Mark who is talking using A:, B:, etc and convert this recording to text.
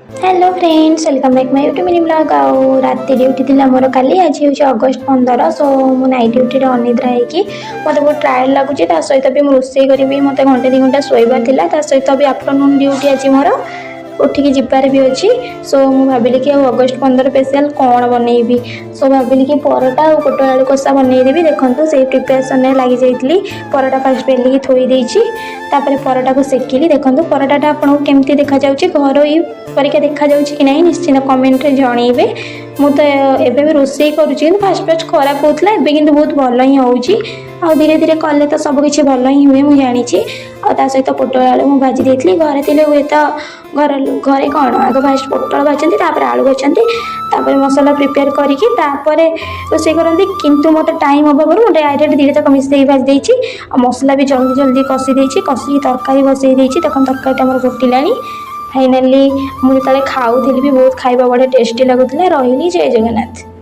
A: Hello friends, welcome back my YouTube mini blog. आउ राति duty थी मोर काली आज हूँ अगस्ट 15। सो मु नाइट ड्यूटी अनिद्रा होगी मत बहुत टायर्ड लगुच सहित भी रोसे करी मत घंटे 2 घंटा शोबार सहित भी आफ्टरनून ड्यूटी आज मोर उठिकी जबार भी अच्छी। सो मु भाविली कि अगस्ट 15 स्पेशल कौन बनईबी। सो भाविली कि परोटा और पोटल आलू कषा बनईदेवी। देखो से प्रिपरेसन लगी जाइली। परोटा फास्ट बेलिकी थोई देइछि, तापर परोटा को सेकिली। देखो परोटाटा आपको केमती देखा जाउछि, घरोई परिका देखा जाउछि कि नहीं निश्चित कमेंट जनइबे। मु तो एबे भी रोसे करूछि, फास्ट फास्ट खराब होतला, एबे किंतु बहुत भल ही होउछि। आ धीरे धीरे कले तो सब किछि भल ही हुए मु जानिछि। आ ता सहित पोटल आलू मु भाजी देइथली। घरे थिले हुए तो घरे कौन आग फास्ट पोटल भाजती, तापर आलू भाजती, तापर मसला प्रिपेयर करिकी तापर रोसे करती। किंतु मत टाइम अभाव मुझे डायरेक्ट धीरे तक मिसेक भाजी देइछि। आ मसला भी जल्दी जल्दी कषि देइछि, कषि तरकारी बसई देइछि। देखो तरकारी मोर फुटिलानी। फाइनाली मुझे खाऊली भी बहुत खाଇବା बड़े टेस्टी लगुला। रही जय जगन्नाथ।